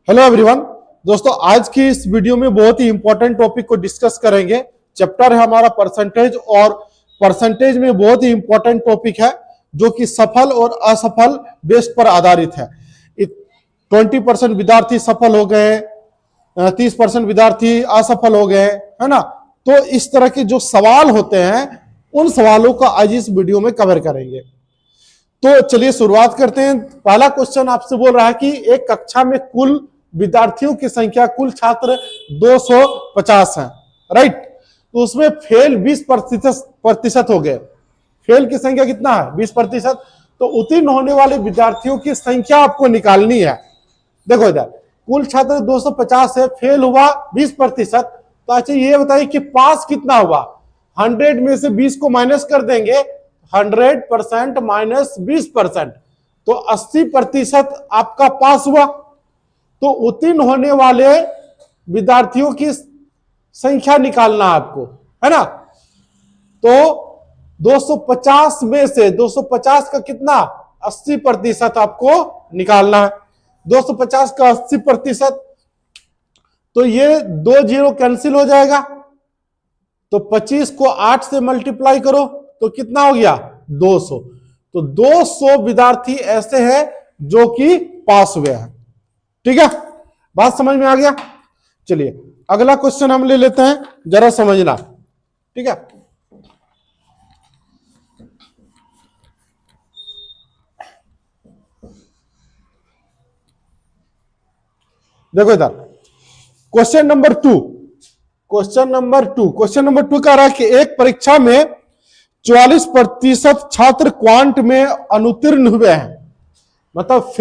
Hello everyone. दोस्तों, आज की इस वीडियो में बहुत ही इंपॉर्टेंट टॉपिक को डिस्कस करेंगे। चैप्टर है हमारा परसेंटेज, और परसेंटेज में बहुत ही इंपॉर्टेंट टॉपिक है जो कि सफल और असफल बेस पर आधारित है। 20% विद्यार्थी सफल हो गए, 30% विद्यार्थी असफल हो गए, है ना। तो इस तरह के जो सवाल होते हैं उन सवालों का आज इस वीडियो में कवर करेंगे। तो चलिए शुरुआत करते हैं। पहला क्वेश्चन आपसे बोल रहा है कि एक कक्षा में कुल विद्यार्थियों की संख्या, कुल छात्र 250 हैं, राइट। तो उसमें फेल 20% हो गए। फेल की संख्या कितना है? 20%। तो उत्तीर्ण होने वाले विद्यार्थियों की संख्या आपको निकालनी है। देखो इधर कुल छात्र 250 है, फेल हुआ 20%। तो अच्छा ये बताइए कि पास कितना हुआ? 100 में से 20 को माइनस कर देंगे, 100% माइनस 20%, तो 80% आपका पास हुआ। तो उत्तीर्ण होने वाले विद्यार्थियों की संख्या निकालना आपको, है ना। तो 250 में से 250 का कितना? 80% आपको निकालना है। 250 का 80%, तो ये 2 जीरो कैंसिल हो जाएगा। तो 25 को 8 से मल्टीप्लाई करो तो कितना हो गया? 200। तो 200 विद्यार्थी ऐसे हैं जो कि पास हुए हैं। ठीक है, बात समझ में आ गया। चलिए अगला क्वेश्चन हम ले लेते हैं, जरा समझना। ठीक है, देखो इधर question number 2। Question number two कह रहा है कि एक परीक्षा में 44% छात्र क्वांट में अनुत्तीर्ण हुए हैं, मतलब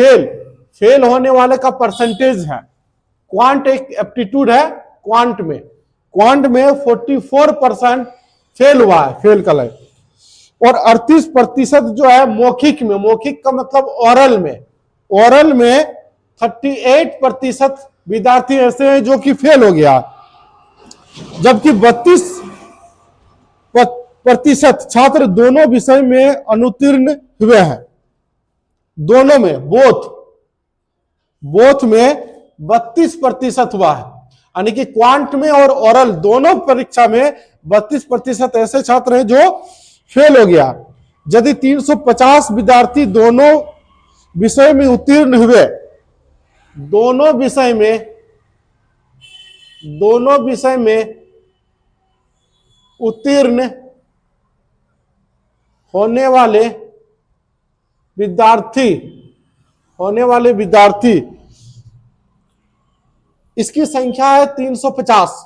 फेल होने वाले का परसेंटेज है। क्वांट एक एप्टीट्यूड है, क्वांट में 44% फेल हुआ है, फेल का लाइन। और 38% जो है मौखिक में, मौखिक का मतलब ओरल में 38% विद्यार्थी ऐसे हैं जो कि फेल हो गया, जबकि 32% छात्र दोनों विषय में अनुत्तीर्ण हुए हैं। दोनों में, बोथ में 32% हुआ है, यानी कि क्वांट में और ओरल दोनों परीक्षा में 32% ऐसे छात्र हैं जो फेल हो गया। यदि 350 विद्यार्थी दोनों विषय में उत्तीर्ण हुए, दोनों विषय में उत्तीर्ण होने वाले विद्यार्थी इसकी संख्या है 350,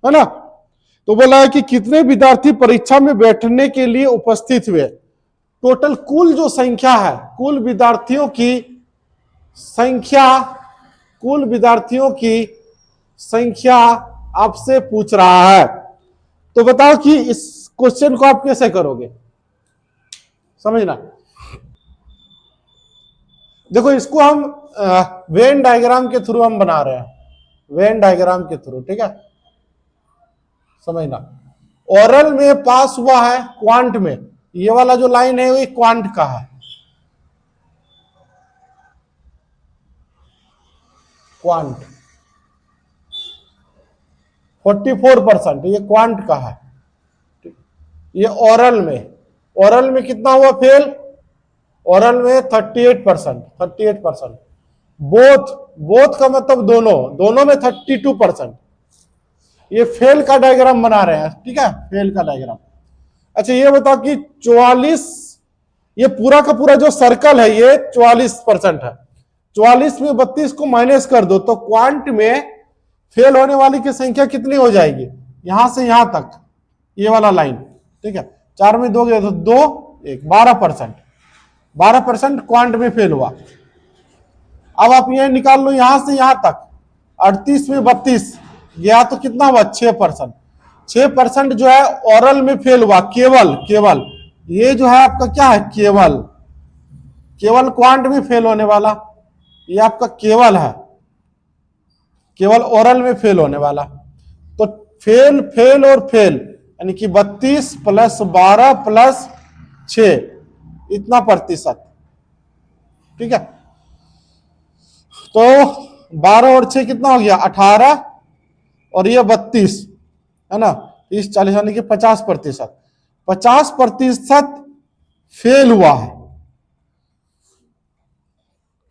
है ना। तो बोला है कि कितने विद्यार्थी परीक्षा में बैठने के लिए उपस्थित हुए। टोटल कुल जो संख्या है, कुल विद्यार्थियों की संख्या आपसे पूछ रहा है। तो बताओ कि इस क्वेश्चन को आप कैसे करोगे, समझना। देखो इसको हम वेन डायग्राम के थ्रू हम बना रहे हैं, वेन डायग्राम के थ्रू, ठीक है, समझना। ओरल में पास हुआ है क्वांट में, ये वाला जो लाइन है वो क्वांट का है, क्वांट 44%, ये क्वांट का है। ये ओरल में कितना हुआ फेल? ओरल में 38%। बोथ का मतलब दोनों में 32%। ये फेल का डायग्राम बना रहे हैं, ठीक है, फेल का डायग्राम। अच्छा ये बताओ कि 44, ये पूरा का पूरा जो सर्कल है ये 44% है। 44 में 32 को माइनस कर दो तो क्वांट में फेल होने वाली की संख्या कितनी हो जाएगी? यहां से यहां तक, ये वाला लाइन, ठीक है। 4 में 2 गया तो 2, 1, 12% क्वांट में फेल हुआ। अब आप यह निकाल लो, यहां से यहां तक 38 में 32 गया तो कितना हुआ? 6%। 6% जो है ओरल में फेल हुआ, केवल ये जो है आपका क्या है? केवल क्वांट में फेल होने वाला, ये आपका केवल है, केवल ओरल में फेल होने वाला। तो फेल और फेल, यानी कि 32 + 12 + 6, इतना प्रतिशत, ठीक है। तो 12 और 6 कितना हो गया 18, और ये 32 है ना, 30 40 यानी कि 50%। 50% फेल हुआ है।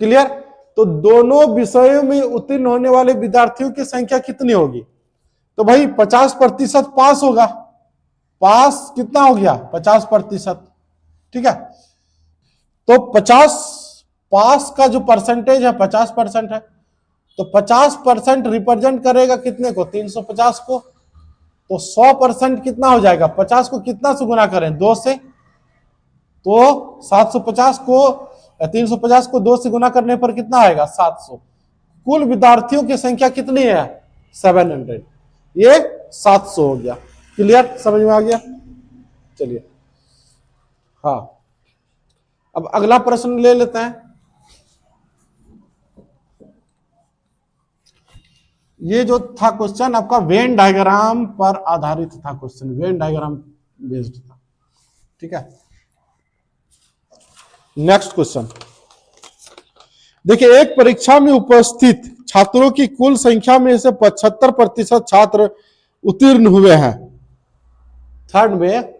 क्लियर? तो दोनों विषयों में उत्तीर्ण होने वाले विद्यार्थियों की संख्या कितनी होगी? तो भाई 50% पास होगा। पास कितना हो गया 50%। ठीक है, तो 50 पास का जो परसेंटेज है 50% है, तो 50% रिप्रेजेंट करेगा कितने को 350 को। तो 100% कितना हो जाएगा 50 को कितना से गुना करें 2 से, तो 750 को 350 को 2 से गुना करने पर कितना आएगा 700। कुल विद्यार्थियों की संख्या कितनी है 700, ये 700 हो गया। क्लियर? समझ में आ गया? चलिए, हाँ अब अगला प्रश्न ले लेते हैं। ये जो था क्वेश्चन आपका वेन डायग्राम पर आधारित था, क्वेश्चन वेन डायग्राम बेस्ड था। ठीक है, नेक्स्ट क्वेश्चन देखिए, एक परीक्षा में उपस्थित छात्रों की कुल संख्या में से 75% छात्र उत्तीर्ण हुए हैं। थर्ड में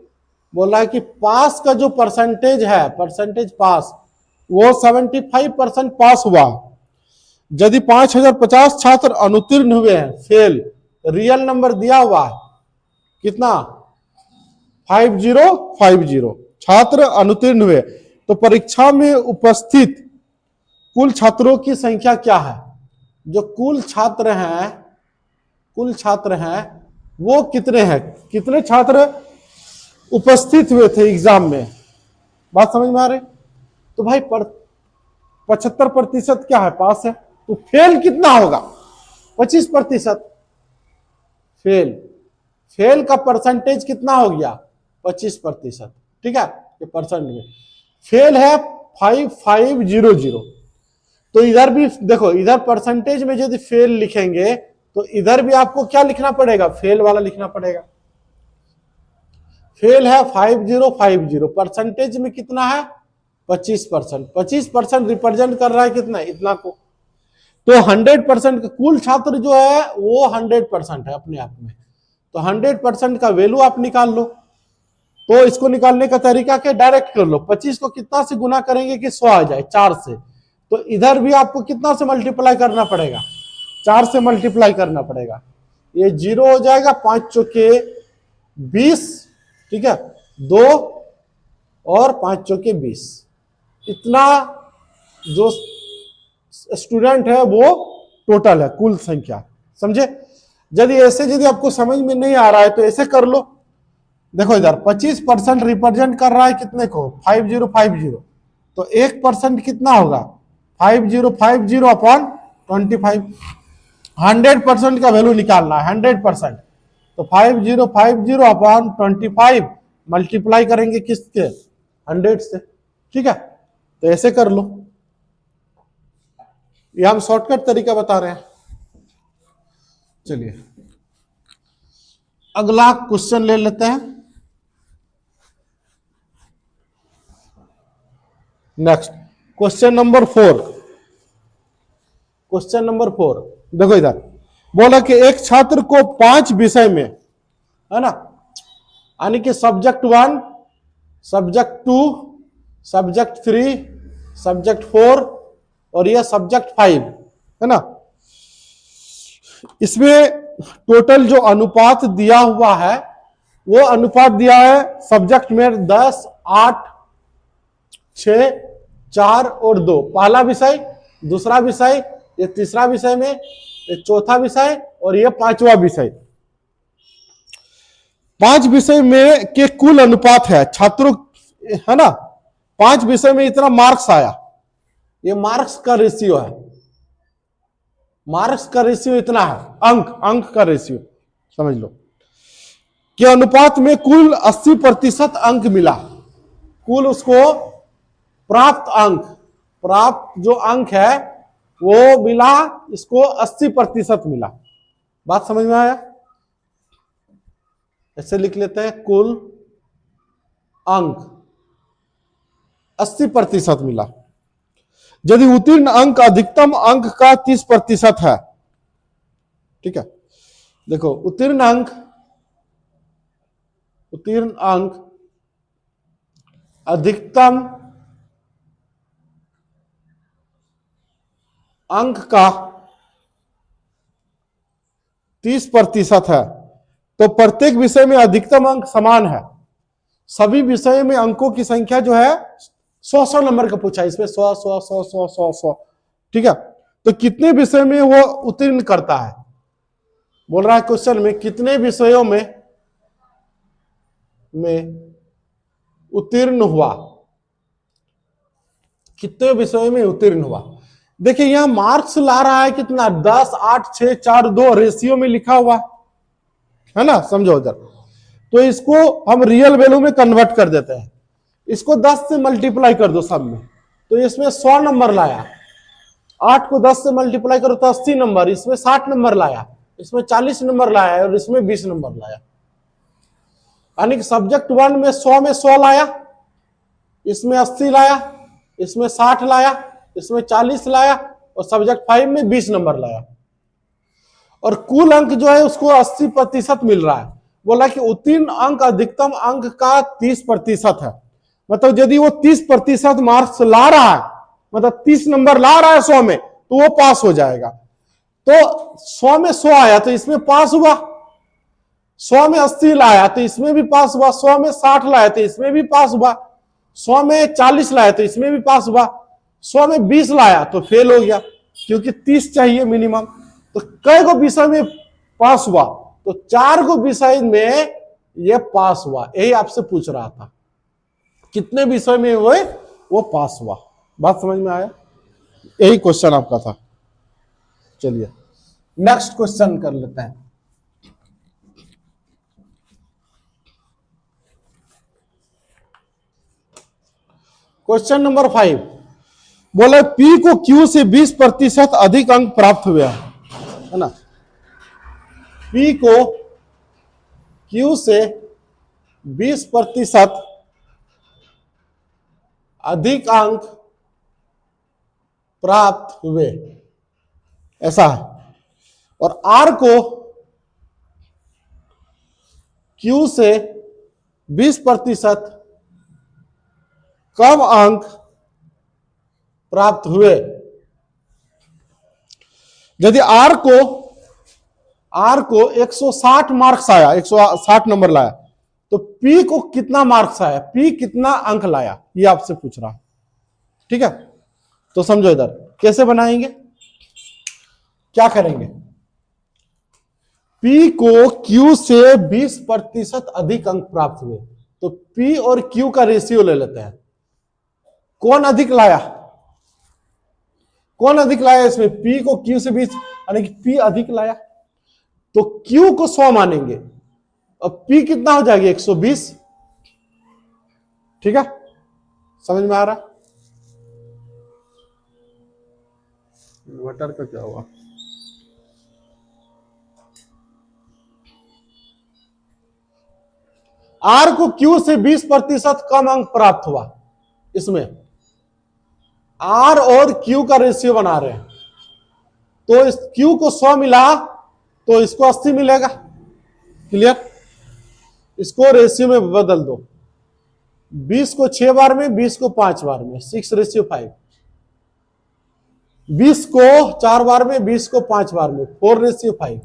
बोला है कि पास का जो परसेंटेज है, परसेंटेज पास, वो 75% पास हुआ। यदि 5050 छात्र अनुत्तीर्ण हुए हैं, फेल, रियल नंबर दिया हुआ है कितना 5050 छात्र अनुत्तीर्ण हुए, तो परीक्षा में उपस्थित कुल छात्रों की संख्या क्या है? जो कुल छात्र हैं वो कितने हैं, कितने छात्र उपस्थित हुए थे एग्जाम में? बात समझ में आ रही? तो भाई 75% क्या है पास है, तो फेल कितना होगा 25%। फेल, फेल का परसेंटेज कितना हो गया 25%। ठीक है, ये परसेंट में फेल है 5500। तो इधर भी देखो, इधर परसेंटेज में यदि फेल लिखेंगे तो इधर भी आपको क्या लिखना पड़ेगा, फेल वाला लिखना पड़ेगा। फेल है 5050, परसेंटेज में कितना है 25%। 25% रिप्रेजेंट कर रहा है कितना, इतना को। तो 100% का कुल छात्र जो है वो 100% है अपने आप में। तो 100% का वैल्यू आप निकाल लो। तो इसको निकालने का तरीका क्या, डायरेक्ट कर लो। 25 को कितना से गुना करेंगे कि 100 आ जाए, 4 से। तो इधर भी आपको कितना से मल्टीप्लाई करना पड़ेगा, 4 से मल्टीप्लाई करना पड़ेगा। ये 0 हो जाएगा, 5 चौके 20, ठीक है, 2 और 5 चौके 20। इतना जो स्टूडेंट है वो टोटल है, कुल संख्या। समझे? यदि आपको समझ में नहीं आ रहा है तो ऐसे कर लो। देखो इधर 25% रिप्रेजेंट कर रहा है कितने को 5050, तो 1% कितना होगा 5050 अपॉन 25। 100% का वैल्यू निकालना है, 100%। तो 5050 अपॉन 25 मल्टीप्लाई करेंगे किसके 100 से। ठीक है, तो ऐसे कर लो, ये हम शॉर्टकट तरीका बता रहे हैं। चलिए अगला क्वेश्चन ले लेते हैं। Next question number 4। Question number 4 देखो, इधर बोला कि एक छात्र को 5 विषय में, है ना, यानी कि सब्जेक्ट 1, सब्जेक्ट 2, सब्जेक्ट 3, सब्जेक्ट 4 और यह सब्जेक्ट 5, है ना, इसमें टोटल जो अनुपात दिया हुआ है वो अनुपात दिया है सब्जेक्ट में 10, 8, 6, 4 और 2। पहला विषय, दूसरा विषय, ये तीसरा विषय में, ये चौथा विषय और ये 5वां विषय। 5 विषय में के कुल अनुपात है छात्रों, है ना, 5 विषय में इतना मार्क्स आया, ये मार्क्स का रेशियो है। मार्क्स का रेशियो इतना है, अंक का रेशियो समझ लो, कि अनुपात में कुल 80% अंक मिला। कुल उसको प्राप्त जो अंक है वो मिला, इसको 80% मिला। बात समझ में आया? ऐसे लिख लेते हैं, कुल अंक 80% मिला। यदि उत्तीर्ण अंक अधिकतम अंक का 30% है, ठीक है, देखो उत्तीर्ण अंक अधिकतम अंक का 30% है, तो प्रत्येक विषय में अधिकतम अंक समान है। सभी विषयों में अंकों की संख्या जो है 100 नंबर का पूछा, इसमें 100, ठीक है। तो कितने विषय में वो उत्तीर्ण करता है, बोल रहा है क्वेश्चन में कितने विषयों में उत्तीर्ण हुआ, कितने विषयों में उत्तीर्ण हुआ। देखिए यहां मार्क्स ला रहा है कितना, 10, 8, 6, 4, 2 रेशियो में लिखा हुआ है ना, समझो उधर। तो इसको हम रियल वैल्यू में कन्वर्ट कर देते हैं, इसको 10 से मल्टीप्लाई कर दो सब में, तो इसमें 100 नंबर लाया। 8 को 10 से मल्टीप्लाई करो तो 80 नंबर, इसमें 60 नंबर लाया, इसमें 40 नंबर लाया और इसमें 20 नंबर लाया। यानी कि सब्जेक्ट 1 में 100 लाया, इसमें 80 लाया, इसमें 60 लाया, इसमें 40 लाया और सब्जेक्ट 5 में 20 नंबर लाया। और कुल अंक जो है उसको 80% मिल रहा है। बोला कि उत्तीर्ण अंक अधिकतम अंक का 30% है, मतलब यदि वो 30% मार्क्स ला रहा है, मतलब 30 नंबर ला रहा है 100 में, तो वो पास हो जाएगा। तो 100 में 100 आया तो इसमें पास हुआ, 100 में 80 लाया तो इसमें भी पास हुआ, 100 में 60 लाया तो इसमें भी पास हुआ, 100 में 40 लाया तो इसमें भी पास हुआ, 100 में 20 लाया तो फेल हो गया, क्योंकि 30 चाहिए मिनिमम। तो कई को विषय में पास हुआ, तो 4 को विषय में ये पास हुआ। यही आपसे पूछ रहा था कितने विषय में वो पास हुआ। बात समझ में आया, यही क्वेश्चन आपका था। चलिए नेक्स्ट क्वेश्चन कर लेते हैं। क्वेश्चन नंबर 5 बोले P को Q से 20% अधिक अंक प्राप्त हुए, है ना। P को Q से 20% अधिक अंक प्राप्त हुए, ऐसा है। और R को Q से 20% कम अंक प्राप्त हुए। यदि R को 160 मार्क्स आया, 160 नंबर लाया, तो P को कितना मार्क्स आया, P कितना अंक लाया, ये आपसे पूछ रहा है, ठीक है। तो समझो इधर कैसे बनाएंगे, क्या करेंगे। P को Q से 20% अधिक अंक प्राप्त हुए, तो P और Q का रेशियो ले लेते हैं। कौन अधिक लाया, कौन अधिक लाया इसमें, P को Q से 20, यानी कि P अधिक लाया, तो Q को 100 मानेंगे और P कितना हो जाएगा 120, ठीक है। समझ में आ रहा, इन्वर्टर का क्या हुआ। R को Q से 20% कम अंक प्राप्त हुआ, इसमें R और Q का रेशियो बना रहे हैं, तो इस Q को 100 मिला तो इसको 80 मिलेगा, क्लियर। इसको रेशियो में बदल दो, 20 को 6 बार में, 20 को 5 बार में, 6:5, 20 को 4 बार में, 20 को 5 बार में, 4:5।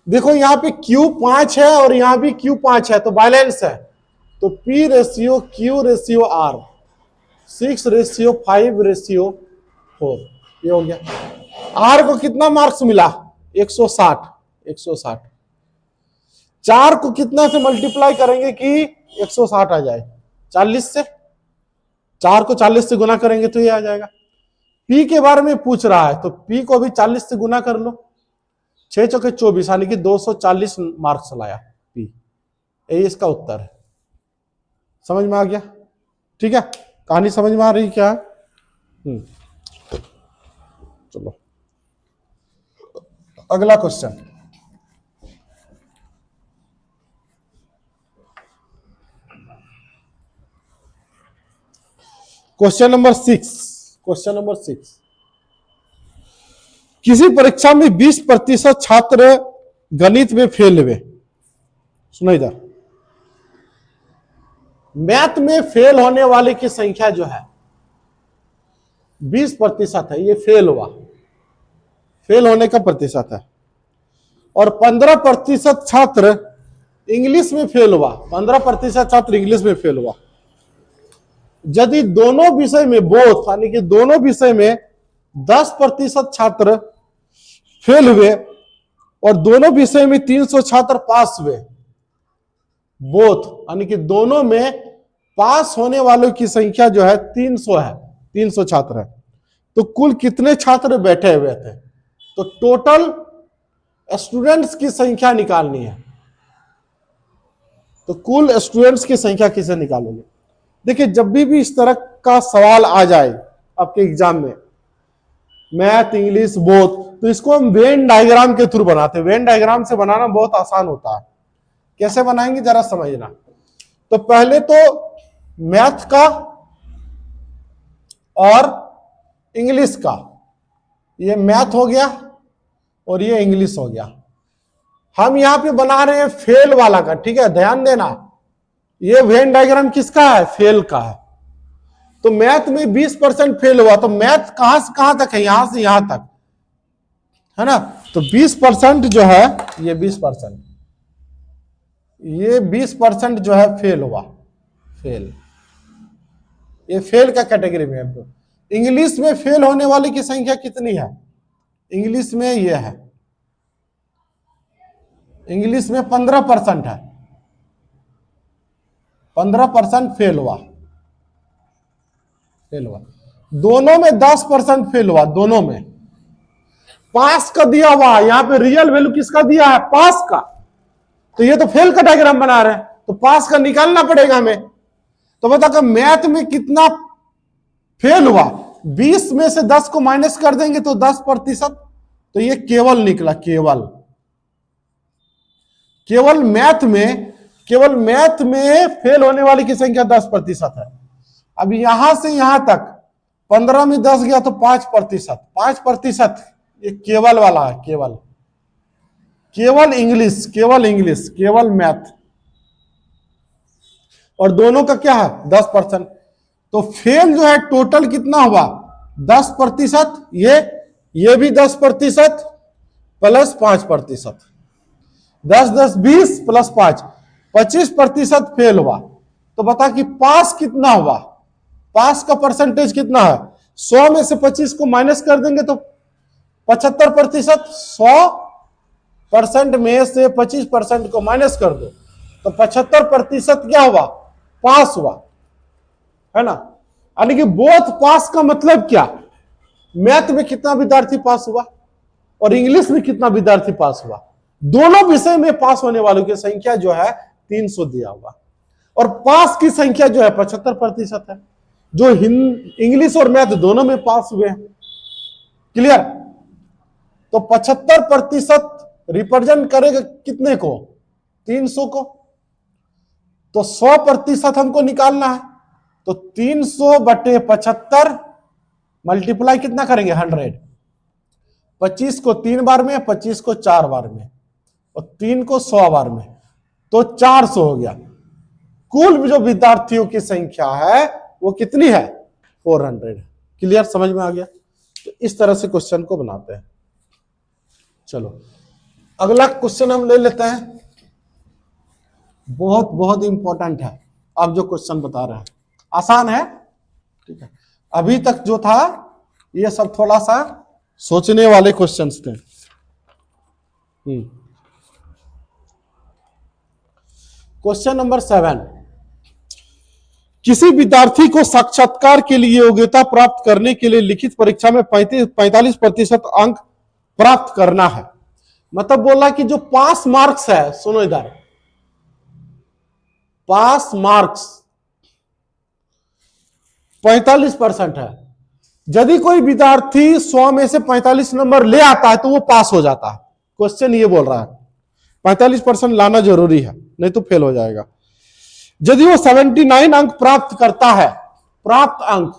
देखो यहां पे Q 5 है और यहां भी Q 5 है, तो बैलेंस है, तो P ratio Q ratio R 6:5:4, ये हो गया। R को कितना मार्क्स मिला, 160। 4 को कितना से मल्टीप्लाई करेंगे कि 160 आ जाए, 40 से, 4 को 40 से गुना करेंगे तो ये आ जाएगा। P के बारे में पूछ रहा है, तो P को भी 40 से गुना कर लो, 6 चौके 24, यानी कि 240 मार्क्स लाया P। यही इसका उत्तर है। समझ में आ गया, ठीक है। कहानी समझ में आ रही क्या। चलो अगला question. Question number 6 question number 6, किसी परीक्षा में 20% छात्र गणित में फेल हुए। सुनो इधर, मैथ में फेल होने वाले की संख्या जो है 20% है, ये फेल हुआ, फेल होने का प्रतिशत है। और 15% छात्र इंग्लिश में फेल हुआ, 15% छात्र इंग्लिश में फेल हुआ। यदि दोनों विषय में बोथ यानी कि दोनों विषय में 10% छात्र फेल हुए और दोनों विषय में 300 छात्र पास हुए, बोथ यानी कि दोनों में पास होने वालों की संख्या जो है 300 है, 300 छात्र है, तो कुल कितने छात्र बैठे हुए थे? तो टोटल स्टूडेंट्स की संख्या निकालनी है। तो कुल स्टूडेंट्स की संख्या किसे निकालोगे? देखिए, जब भी इस तरह का सवाल आ जाए आपके एग्जाम में, मैथ इंग्लिश बोथ, तो इसको हम वेन डायग्राम के थ्रू बनाते हैं। वेन डायग्राम से बनाना बहुत आसान होता है। कैसे बनाएंगे जरा समझना। तो पहले तो मैथ का और इंग्लिश का, ये मैथ हो गया और ये इंग्लिश हो गया। हम यहां पे बना रहे हैं फेल वाला का, ठीक है, ध्यान देना। ये वेन डायग्राम किसका है? फेल का है। तो मैथ में 20% फेल हुआ, तो मैथ कहां से कहां तक है? यहां से यहां तक है ना। तो 20% जो है, ये 20%, ये 20% जो है फेल हुआ, फेल, ये फेल का कैटेगरी में है। इंग्लिश में फेल होने वाले की संख्या कितनी है? इंग्लिश में ये है, इंग्लिश में 15% है, 15% फेल हुआ, फेल हुआ। दोनों में 10% फेल हुआ, दोनों में। पास का दिया हुआ, यहां पे रियल वैल्यू किसका दिया है? पास का। तो ये तो फेल का डायग्राम बना रहे हैं, तो पास का निकालना पड़ेगा हमें। तो बता मैथ में कितना फेल हुआ? 20 में से 10 को माइनस कर देंगे तो 10%, तो ये केवल निकला, केवल मैथ में फेल होने वाली की संख्या 10% है। अब यहां से यहां तक 15 में 10 गया तो 5%, 5% ये केवल वाला है, केवल इंग्लिश, केवल मैथ, और दोनों का क्या है? 10%। तो फेल जो है टोटल कितना हुआ? 10%, ये भी 10% प्लस 5%, 10 10 20 प्लस 5, 25% फेल हुआ। तो बता कि पास कितना हुआ? पास का परसेंटेज कितना है? 100 में से 25 को माइनस कर देंगे तो 75%, 100% में से 25% को माइनस कर दो तो 75% क्या हुआ? पास हुआ, है ना। यानी कि बोथ पास का मतलब क्या? मैथ में कितना विद्यार्थी पास हुआ और इंग्लिश में कितना विद्यार्थी पास हुआ? दोनों विषय में पास होने वालों की संख्या जो है 300 दिया हुआ, और पास की संख्या जो है 75% है, जो इंग्लिश और मैथ दोनों में पास हुए हैं। क्लियर? तो 75% रिप्रेजेंट करेगा कितने को? 300 को। तो 100% हमको निकालना है, तो 300/75 मल्टीप्लाई कितना करेंगे? 100। 25 को 3 बार में, 25 को 4 बार में, और 3 को 100 बार में, तो 400 हो गया। कुल जो विद्यार्थियों की संख्या है वो कितनी है? 400। क्लियर? समझ में आ गया? तो इस तरह से क्वेश्चन को बनाते हैं। चलो अगला क्वेश्चन हम ले लेते हैं, बहुत बहुत इंपॉर्टेंट है। आप जो क्वेश्चन बता रहे हैं आसान है, ठीक है। अभी तक जो था ये सब थोड़ा सा सोचने वाले क्वेश्चंस थे। क्वेश्चन नंबर 7, किसी विद्यार्थी को साक्षात्कार के लिए योग्यता प्राप्त करने के लिए लिखित परीक्षा में 45% अंक प्राप्त करना है। मतलब बोला कि जो पास मार्क्स है, सुनो इधर, पास मार्क्स 45% है। यदि कोई विद्यार्थी 100 में से 45 नंबर ले आता है तो वो पास हो जाता है। क्वेश्चन ये बोल रहा है 45% लाना जरूरी है, नहीं तो फेल हो जाएगा। यदि वो 79 अंक प्राप्त करता है, प्राप्त अंक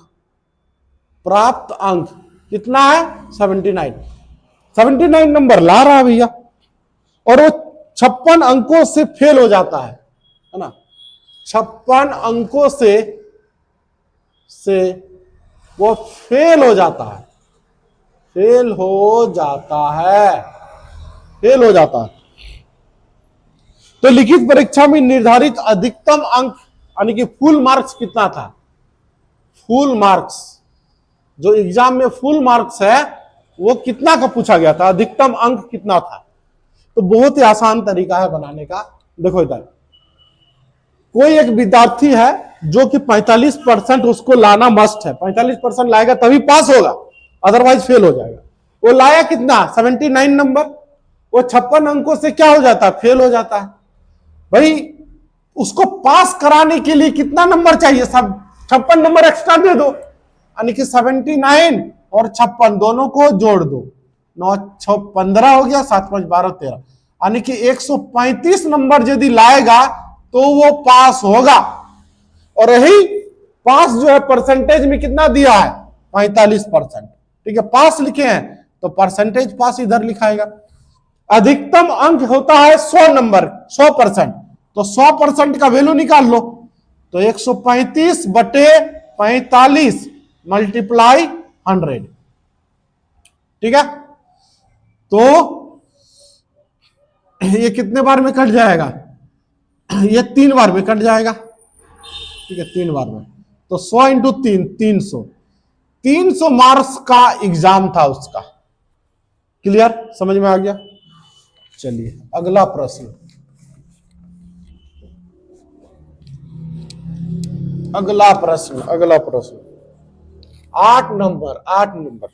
प्राप्त अंक कितना है 79। 79 नंबर ला रहा है भैया, और वो 56 अंकों से फेल हो जाता है ना। 56 अंकों से वो फेल हो जाता है, फेल हो जाता है। तो लिखित परीक्षा में निर्धारित अधिकतम अंक यानी कि फुल मार्क्स कितना था? फुल मार्क्स, जो एग्जाम में फुल मार्क्स है वो कितना का पूछा गया था, अधिकतम अंक कितना था? तो बहुत ही आसान तरीका है बनाने का। देखो इधर कोई एक विद्यार्थी है जो कि 45% उसको लाना मस्ट है, 45% लाएगा तभी पास होगा, अदरवाइज फेल हो जाएगा। वो लाया कितना? 79 नंबर। वो 56 अंकों से क्या हो जाता है? फेल हो जाता है। भाई उसको पास कराने के लिए कितना नंबर चाहिए? सब 56 नंबर एक्स्ट्रा दे दो, यानी कि 79 और 56 दोनों को जोड़ दो, 9 6 15 हो गया, 7 5 12 13, यानी कि 135 नंबर यदि लाएगा तो वो पास होगा। और यही पास जो है परसेंटेज में कितना दिया है? 45%। ठीक है, पास लिखे हैं तो परसेंटेज पास इधर लिखाएगा। अधिकतम अंक होता है 100 नंबर, 100%, तो 100% का वैल्यू निकाल लो। तो 135 बटे 45 मल्टीप्लाई 100। ठीक है, तो ये कितने बार में कट जाएगा? ये 3 बार में कट जाएगा। ठीक है, 3 बार में, तो 100 इंटू 3 300। 300 मार्क्स का एग्जाम था उसका। क्लियर, समझ में आ गया? चलिए अगला प्रश्न, अगला प्रश्न 8 नंबर।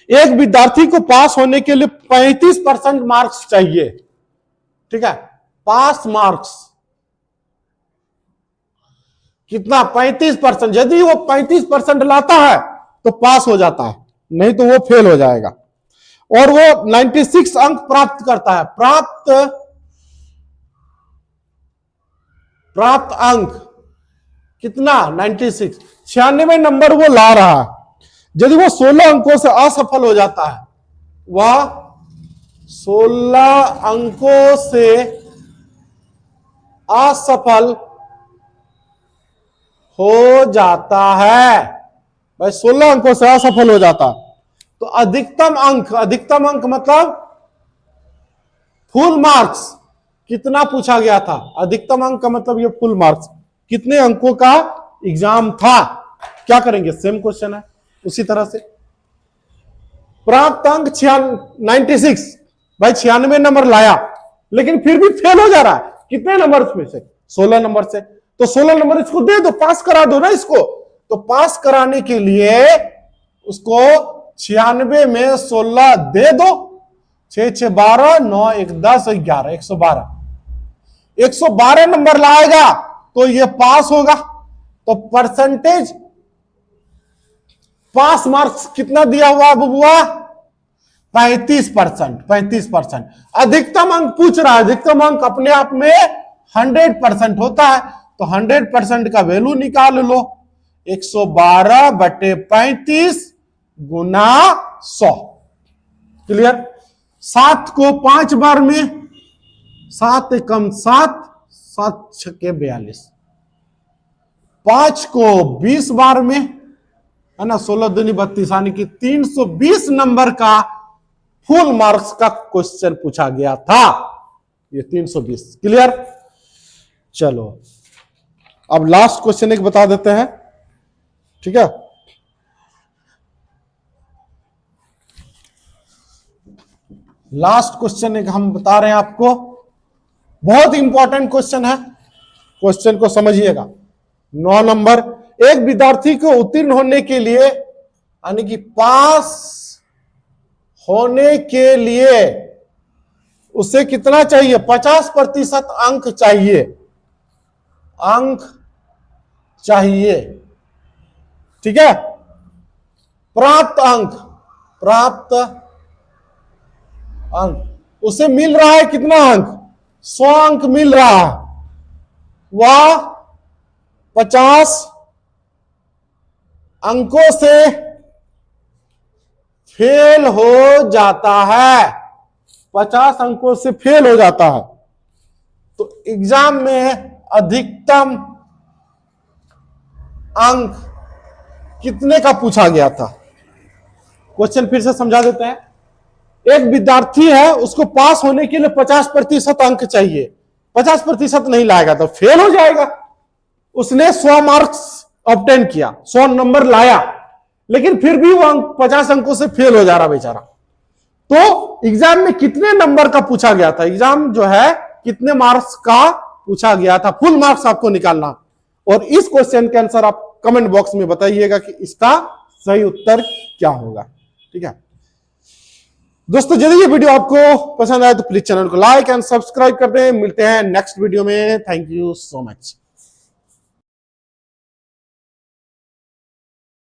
एक विद्यार्थी को पास होने के लिए 35% मार्क्स चाहिए। ठीक है, पास मार्क्स कितना? 35%। यदि वो 35% लाता है तो पास हो जाता है, नहीं तो वो फेल हो जाएगा। और वो 96 अंक प्राप्त करता है। प्राप्त अंक कितना? 96, 96 नंबर वो ला रहा है। यदि वो 16 अंकों से असफल हो जाता है, वह 16 अंकों से असफल हो जाता है, भाई 16 अंकों से असफल हो जाता है, तो अधिकतम अंक मतलब फुल मार्क्स कितना पूछा गया था? अधिकतम अंक का मतलब ये फुल मार्क्स, कितने अंकों का एग्जाम था? क्या करेंगे? सेम क्वेश्चन है उसी तरह से। प्राप्त अंक 96, भाई 96 नंबर लाया लेकिन फिर भी फेल हो जा रहा है। कितने नंबर में से? 16 नंबर से। तो 16 नंबर इसको दे दो, पास करा दो ना इसको। तो पास कराने के लिए उसको 96 में 16 दे दो, 6 6 12 9 1 10 11 112 नंबर लाएगा तो ये पास होगा। तो परसेंटेज पास मार्क्स कितना दिया हुआ बबुआ? 35%। अधिकतम अंक पूछ रहा है, अधिकतम अंक अपने आप में 100% होता है, तो 100% का वैल्यू निकाल लो। 112 बटे 35 गुना 100। क्लियर? 7 को 5 बार में, 7 कम 7, 7 छक्के 42। 5 को 20 बार में, है ना, 16 दूनी 32, यानी कि 320 नंबर का फुल मार्क्स का क्वेश्चन पूछा गया था। ये 320। क्लियर? चलो अब लास्ट क्वेश्चन एक बता देते हैं। ठीक है, लास्ट क्वेश्चन एक हम बता रहे हैं आपको, बहुत इंपॉर्टेंट क्वेश्चन है, क्वेश्चन को समझिएगा। 9 नंबर, एक विद्यार्थी को उत्तीर्ण होने के लिए यानी कि पास होने के लिए उसे कितना चाहिए? 50% अंक चाहिए। ठीक है, प्राप्त अंक उसे मिल रहा है कितना अंक? 100 अंक मिल रहा है। वह 50 अंकों से फेल हो जाता है, 50 अंकों से फेल हो जाता है। तो एग्जाम में अधिकतम अंक कितने का पूछा गया था? क्वेश्चन फिर से समझा देते हैं। एक विद्यार्थी है, उसको पास होने के लिए 50% अंक चाहिए, 50% नहीं लाएगा तो फेल हो जाएगा। उसने 100 मार्क्स ऑब्टेन किया, 100 नंबर लाया, लेकिन फिर भी वो 50 अंकों से फेल हो जा रहा बेचारा। तो एग्जाम में कितने नंबर का पूछा गया था? एग्जाम जो है कितने मार्क्स का पूछा गया था, फुल मार्क्स आपको निकालना। और इस क्वेश्चन के आंसर आप कमेंट बॉक्स में बताइएगा कि इसका सही उत्तर क्या होगा। ठीक है दोस्तों, यदि ये वीडियो आपको पसंद आए तो प्लीज चैनल को लाइक एंड सब्सक्राइब कर दें। मिलते हैं नेक्स्ट वीडियो में। Thank you so much.